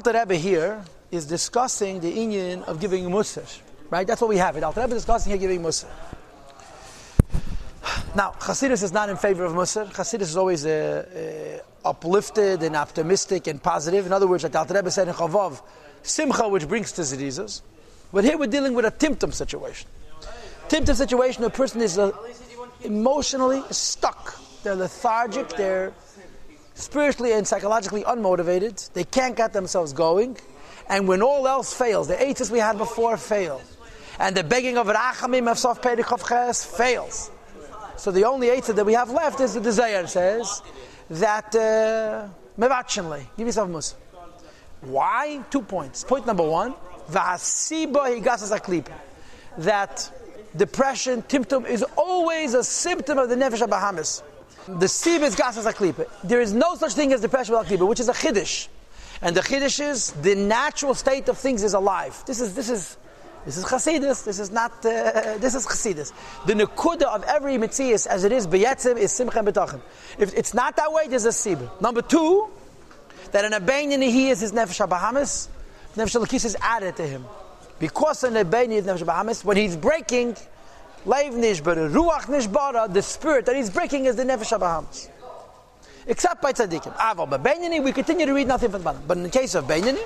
The Rebbe here is discussing the inyan of giving musar, right? That's what we have. The Rebbe is discussing here giving musar. Now, Chassidus is not in favor of musar. Chassidus is always uplifted and optimistic and positive. In other words, like the Rebbe said in Chavav, simcha, which brings to tzedizos. But here we're dealing with a timtum situation. Timtum situation, a person is emotionally stuck. They're lethargic. They're spiritually and psychologically unmotivated. They can't get themselves going. And when all else fails, the eitzes we had before fail. And the begging of Rachamim of Sof Perek Chof Ches fails. So the only eitzah that we have left is the Desire says that Mevachinle, give yourself musar. Why? 2 points. Point number 1, V'hasiba higasas aklipa. That depression, timtum, is always a symptom of the nefesh habahamis. The siba is gasas aklipa. There is no such thing as depression without klipa, which is a chiddush. And the chiddush is the natural state of things is alive. This is Chassidus. This is not. This is Chassidus. The nekuda of every mitzias, as it is beyetzim, is simcha and betachim. If it's not that way, there's a siba. Number 2, that an abeinin he is his nefesh habahamis. Nefesh halakis is added to him, because an abeinin is nefesh habahamis. When he's breaking, leiv nishbara, ruach nishbara, the spirit that he's breaking is the nefesh habahamis. Except by tzaddikim. Aval b'beinini, we continue to read nothing from the bottom. But in the case of beinini,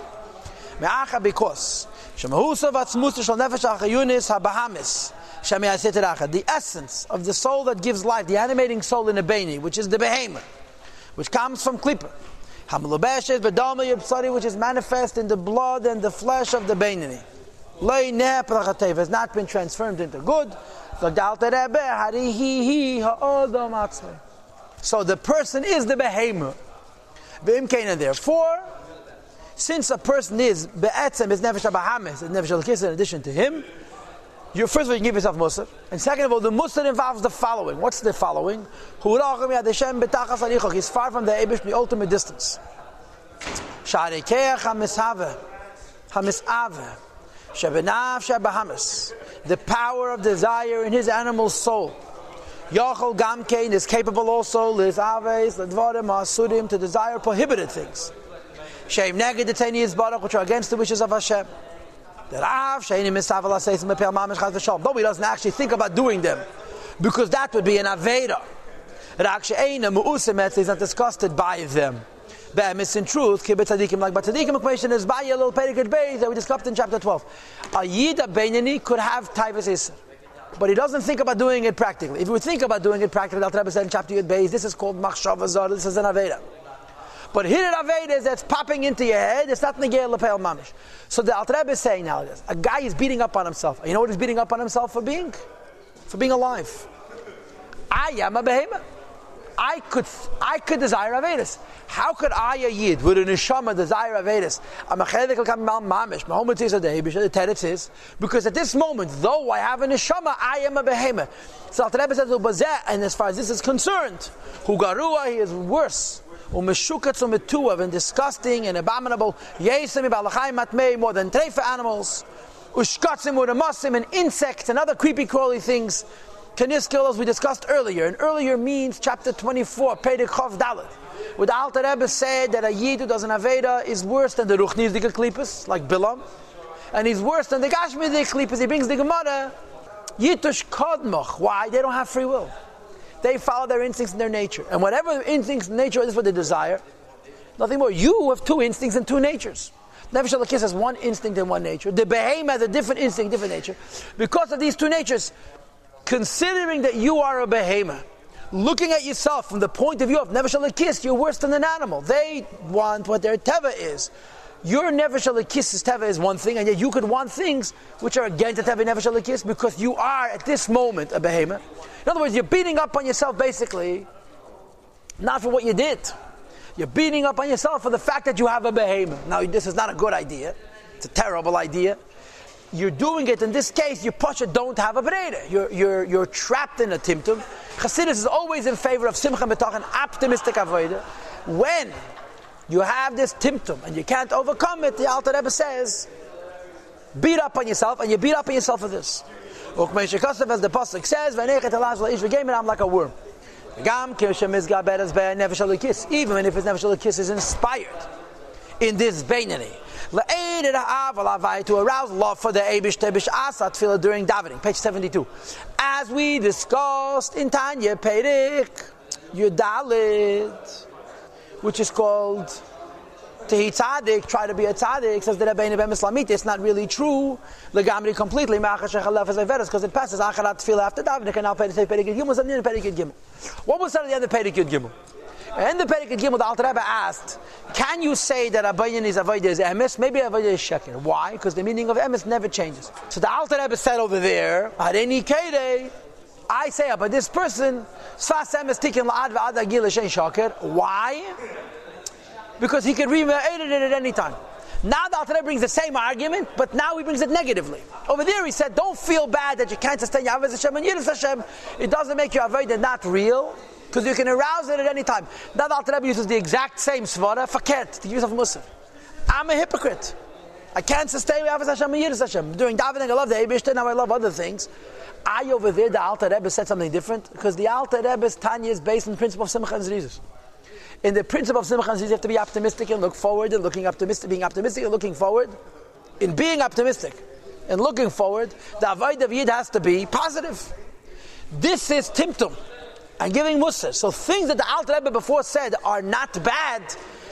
me'acha because shemahusav atzmusa shal nefesh ha'chayunis habahamis shemi'aseh teracha, the essence of the soul that gives life, the animating soul in a beinini, which is the behemoth, which comes from klipa, hamelubeshes b'dama yibsari, which is manifest in the blood and the flesh of the beinini, lei neh prachatev, has not been transformed into good. So the person is the behemoth. Therefore, since a person is be'etzem, is nefesh habahamis, is nefesh halakis in addition to him, first of all, you give yourself musar. And second of all, the musar involves the following. What's the following? He's far from the Eibush, the ultimate distance. The power of desire in his animal soul. Yachol Gamkein is capable also to desire prohibited things. Sheim neged the Tanya Baruch, which are against the wishes of Hashem. Though he doesn't actually think about doing them, because that would be an Aveda. He's not disgusted by them. In truth, like Tzadikim equation is by a little Perikut Beis that we discussed in chapter 12. A Yid, a Beinani, could have Taivas Isser, but he doesn't think about doing it practically. If we think about doing it practically, Al Rebbe said in chapter Yud Beis, this is called Machshava Zara, this is an Aveda. But here Aveda is that's popping into your head, it's not Negei Lepel Mamish. So the Al Rebbe is saying now this, a guy is beating up on himself. You know what he's beating up on himself for being? For being alive. I am a behemoth. I could desire Avedis. How could I, a Yid, with a neshama desire Avedis? I'm a chelik al-kamim mamish. Mahomet is a dehibish. The teretz is because at this moment, though I have a neshama, I am a behemoth. So Al Rebbe says, and as far as this is concerned, hu garua, he is worse. Umeshukatz umetuav, and disgusting and abominable. Yesim ibalachayim matmei, more than treifa animals. Ushkatzim uramasim, and insects and other creepy crawly things. Kaniskil, as we discussed earlier, and earlier means chapter 24, Perek Chof Dalet, where the Alter Rebbe said that a Yid who does an Aveda is worse than the Ruchnizdike Klippas, like Bilam, and he's worse than the Gashmizdike Klippas. He brings the Gemara, Yitush Kodmoch. Why? They don't have free will. They follow their instincts and their nature. And whatever instincts and nature is what they desire, nothing more. You have 2 instincts and 2 natures. Nefesh Halakis has 1 instinct and 1 nature. The Behemoth has a different instinct, different nature. Because of these 2 natures, considering that you are a behemoth, looking at yourself from the point of view of Nefesh Halakis, you're worse than an animal. They want what their teva is. Your Nefesh Halakis' teva is one thing, and yet you could want things which are against the teva Nefesh Halakis because you are at this moment a behemoth. In other words, you're beating up on yourself basically, not for what you did. You're beating up on yourself for the fact that you have a behemoth. Now, this is not a good idea. It's a terrible idea. You're doing it, in this case, you don't have a breda. You're trapped in a timtum. Chassidus is always in favor of simcha betachan, optimistic avodah. When you have this timtum and you can't overcome it, the Alter Rebbe says, beat up on yourself, and you beat up on yourself for this. As the pasuk says, I'm like a worm. Even if his Nefesh Halakis is inspired in this Beinani, To arouse love for the Eibishter B'Sh'asa Tefillah during davening, page 72. As we discussed in Tanya, Perik Yudalit, which is called Tehi Tzadik, try to be a Tzadik, says the Rebbeinu Ben Mislamit, it's not really true, Legamri completely, because it passes Acharat Tefillah after davening, and now Perik Yud Gimel, and then Perik Yud Gimel. What was said at the end of Perik Yud Gimel? In the Perik Yud Gimel, the Alter Rebbe asked, can you say that Abayin is Avodah is Emes? Maybe Avodah is Sheker. Why? Because the meaning of Emes never changes. So the Alter Rebbe said over there, Hareni Keidei, I say about this person, Sfas Emes Tikin La'ad V'ad Agil L'Shein Shaker. Why? Because he could read it at any time. Now the Alter Rebbe brings the same argument, but now he brings it negatively. Over there he said, don't feel bad that you can't sustain your Avodah Hashem and Yiras Hashem. It doesn't make your Avodah not real, because you can arouse it at any time. Now the Alter Rebbe uses the exact same svara, fakert, to give yourself musaf. I'm a hypocrite. I can't sustain Avodah Hashem and Yiras Hashem. During davening I love the Eibishter, now I love other things. Over there the Alter Rebbe said something different, because the Alter Rebbe's Tanya is based on the principle of Simcha and Zrizus. In the principle of Simcha and Zrizus, you have to be optimistic and look forward, and being optimistic and looking forward. In being optimistic and looking forward, the Avodah of Yid has to be positive. This is Timtum and giving Musar. So things that the Alter Rebbe before said are not bad,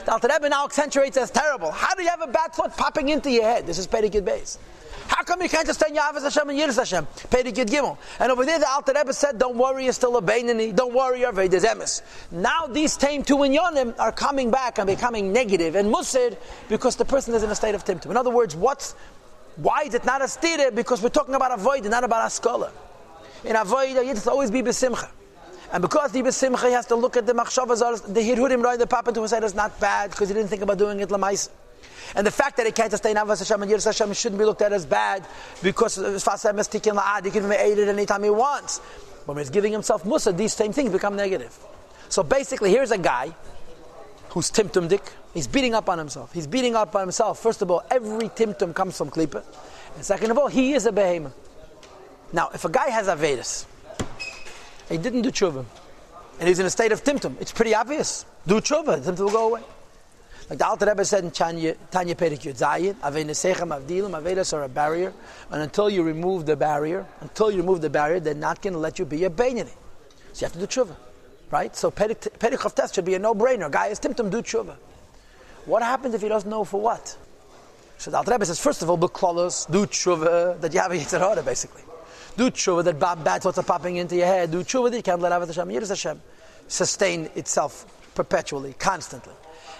the Alter Rebbe now accentuates as terrible. How do you have a bad thought popping into your head? This is Perik Yud Beis. How come you can't just say Yavas Hashem and Yiras Hashem? Perik Yud Gimel. And over there the Alter Rebbe said, don't worry, you're still a Beinani. Don't worry, you're Veides Emes. Now these Taim Tu and Yonim are coming back and becoming negative and Musar because the person is in a state of Timtum. In other words, why is it not a stira? Because we're talking about Avodah, not about Askola. In Avodah, Yid will always be B'Simcha. And because the B'Simcha, he has to look at the Machshavas, the Hirhudim Roi, the Papa to say it's not bad because he didn't think about doing it L'Mais. And the fact that he can't sustain Avos Hashem and Yiras Hashem shouldn't be looked at as bad because Sfas Emes Tikin La'ad, he can be aided anytime he wants. But when he's giving himself Musa, these same things become negative. So basically, here's a guy who's Timtumdik. He's beating up on himself. He's beating up on himself. First of all, every Timtum comes from Klippa. And second of all, he is a Behemoth. Now, if a guy has Avedis, he didn't do tshuva, and he's in a state of Timtum, it's pretty obvious. Do tshuva, the Timtum will go away. Like the Alter Rebbe said in Tanya Perik Yud Zayin, Avenesechem Avdilim, Avedas are a barrier, and until you remove the barrier, they're not going to let you be a Beinani. So you have to do tshuva, right? So Perik Chavtes should be a no-brainer. Guy is Timtum, do tshuva. What happens if he doesn't know for what? So the Alter Rebbe says, first of all, B'Klolos, do tshuva, that you have a Yitzhar Hara, basically. Do tshuva that bad thoughts are popping into your head. Do tshuva that you can't let Avos Hashem, Yiras Hashem sustain itself perpetually, constantly.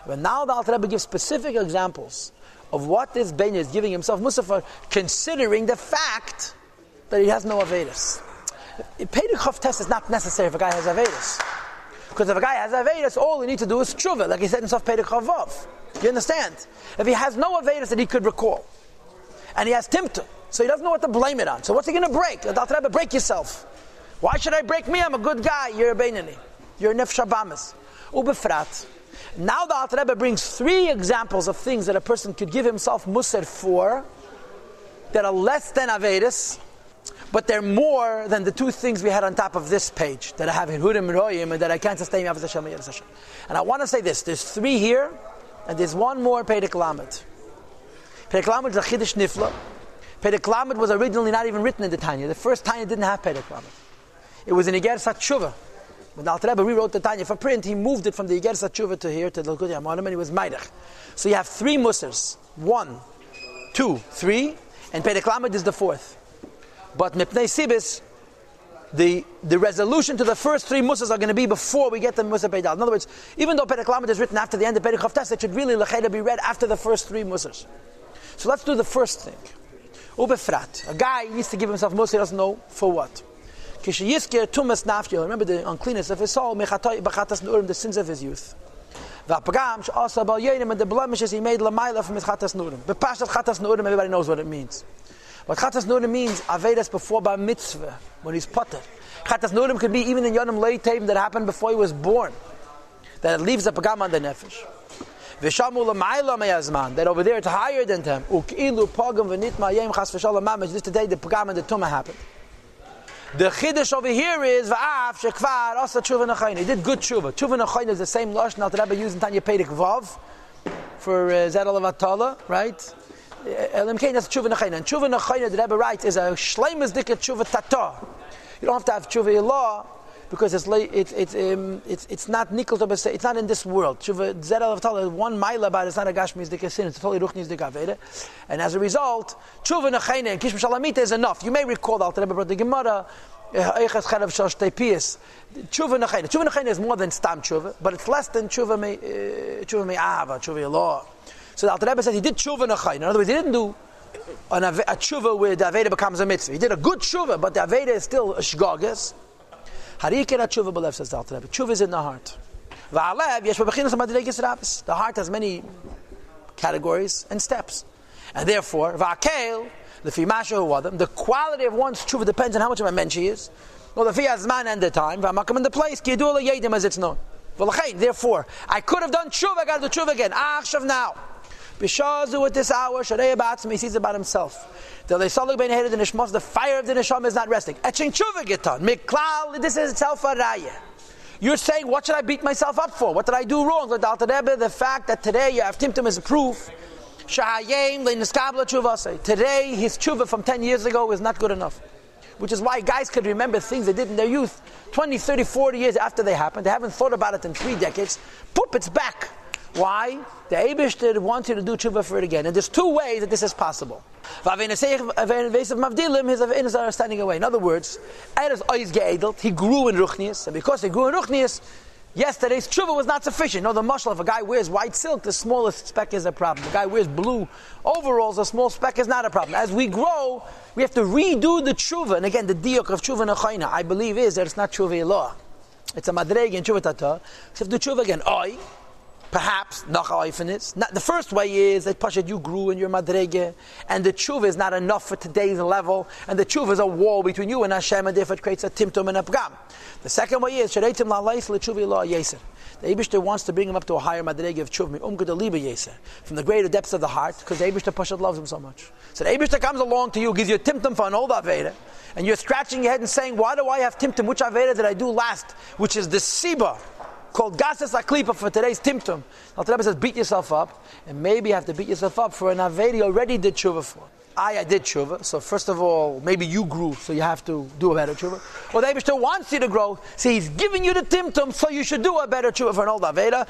But now the Alter Rebbe gives specific examples of what this Beinani is giving himself Musafar, considering the fact that he has no Avedis. Perek Chavtes is not necessary if a guy has Avedis. Because if a guy has Avedis, all he needs to do is tshuva, like he said in Sof Perek Chavav. You understand? If he has no Avedis that he could recall, and he has Timtum, so he doesn't know what to blame it on. So what's he going to break? The Alter Rebbe, break yourself. Why should I break me? I'm a good guy. You're a Beinani. You're a Nefesh Habamis. Ubefrat. Now the Alter Rebbe brings 3 examples of things that a person could give himself Musar for that are less than Avedis, but they're more than the 2 things we had on top of this page that I have in Hurim Royim and that I can't sustain Avos Hashem and Yiras Hashem. And I want to say this, there's 3 here, and there's one more Perek Lamed. Perek Lamed is a Chiddush Nifla. Perek Lamed was originally not even written in the Tanya. The first Tanya didn't have Perek Lamed. It was in Igersat Tshuva. When the Alter Rebbe rewrote the Tanya for print, he moved it from the Igersat Tshuva to here, to the Likutei Amarim, and he was Maidach. So you have 3 Musars. 1, 2, 3, and Perek Lamed is the 4th. But Mipnei Sibis, the resolution to the first 3 Musars are going to be before we get the Musar Peidal. In other words, even though Perek Lamed is written after the end of Perek Chavtes, it should really L'cheda be read after the first 3 Musars. So let's do the first thing. Ubefrat. A guy needs to give himself Musar, he doesn't know for what. Remember the uncleanness of his soul, the sins of his youth. And the blemishes he made Lamaila from his Chatas Nurim. But Pashat Chatas Nurim, everybody knows what it means. What Chatas Nurim means, Avedas before Bar Mitzvah, when he's potter. Chatas Nurim could be even in Yonim Leitem that happened before he was born. That it leaves a Pagam on the Nefesh. That over there it's higher than them. This today the Pagam and the Tumah happened. The Chiddush over here is Va'af Shekvar Asa Tshuva Nechayin. He did good Tshuva. Tshuva Nechayin is the same Lashon Alter Rebbe used in Tanya Perek Vav for Zedel of Atala, right? Elimkein, that's tshuva nechayna. And tshuva nechayna, the Rebbe writes, is a shleimus dika tshuva tata. You don't have to have tshuva ilah because it's not nikkel to say. It's not in this world. Tshuva Zedel of Atala, one mile about it's not a gashmi's dika sin. It's totally ruchni's dika aveda. And as a result, tshuva nechayna and kishma shalamita is enough. You may recall that the Rebbe brought the Gemara. Tshuva nechayna is more than stam tshuva, but it's less than tshuva me'ava, tshuva ilah. So the Alter Rebbe says he did tshuva nechayna. In other words, he didn't do a tshuva where the aveda becomes a mitzvah. He did a good tshuva, but the aveda is still a shgogas. Harikir tshuva b'lev, says the Alter Rebbe. Tshuva is in the heart. The heart has many categories and steps, and therefore va'akel. The quality of one's tshuva depends on how much of a mensch he is. Well, if he has man and the time, v'amakom in the place, ki yidua yedim as it's known. Therefore, I could have done tshuva, I got to do tshuva again. Achshav now. Bishazu at this hour, Sharei Batzim, he sees about himself. The fire of the neshama is not resting. Etching tshuva getan. Miklal, this is itself a raya. You're saying, what should I beat myself up for? What did I do wrong? The fact that today you have Timtum as a proof. Today, his tshuva from 10 years ago is not good enough. Which is why guys could remember things they did in their youth 20, 30, 40 years after they happened. They haven't thought about it in 3 decades. Poop, it's back. Why? The Eibishter wants you to do tshuva for it again. And there's 2 ways that this is possible. His avenis are standing away. In other words, he grew in Ruchnius. And because he grew in Ruchnius, yesterday's tshuva was not sufficient. No, the mashal, if a guy wears white silk, the smallest speck is a problem. If a guy wears blue overalls, a small speck is not a problem. As we grow, we have to redo the tshuva. And again, the diuk of tshuva nechayna, I believe, is that it's not tshuva ilah. It's a madrege in tshuva tata. So if you do tshuva again, perhaps, the first way is that Pashat, you grew in your madrege, and the tshuva is not enough for today's level, and the tshuva is a wall between you and Hashem, and therefore it creates a timtum and a pgam. The second way is Shareitim la'leis l'tshuva ilah yeser. The Eibishter wants to bring him up to a higher madrege of tshuva, from the greater depths of the heart, because the Eibishter Pashat loves him so much. So the Eibishter comes along to you, gives you a timtum for an old aveda, and you're scratching your head and saying, why do I have timtum? Which aveda did I do last? Which is the siba, called Gasas Aklipa for today's Timtum. Alter Rebbe says, beat yourself up, and maybe you have to beat yourself up for an Avedi you already did tshuva for. I did tshuva, so first of all, maybe you grew, so you have to do a better tshuva. Or the Eibishter wants you to grow, so he's giving you the Timtum, so you should do a better tshuva for an old Aveda.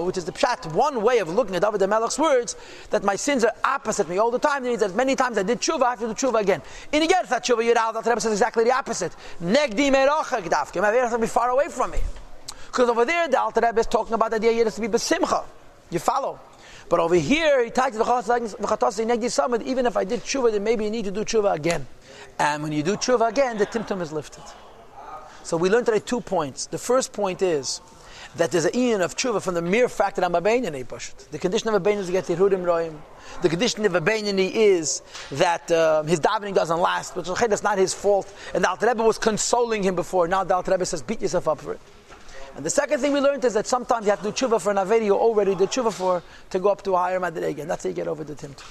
Which is the pshat, one way of looking at David the Melech's words, that my sins are opposite me all the time. It means that many times I did tshuva, I have to do tshuva again. In again, that tshuva Yirah, the Rebbe says exactly the opposite. Negdi merochak dafke, my Aveda has to be far away from me. Because over there, the Alter Rebbe is talking about the idea has to be besimcha. You follow? But over here, he talks to even if I did tshuva, then maybe you need to do tshuva again. And when you do tshuva again, the timtum is lifted. So we learned today 2 points. The first point is that there's an ian of tshuva from the mere fact that I'm a beinani pashat. The condition of a beinani is to get tirudim roim. The condition of a beinani is that his davening doesn't last, which is not his fault. And the Alter Rebbe was consoling him before. Now the Alter Rebbe says, beat yourself up for it. And the second thing we learned is that sometimes you have to do tshuva for an avedi you already did tshuva for to go up to a higher madrege, and that's how you get over the timtum.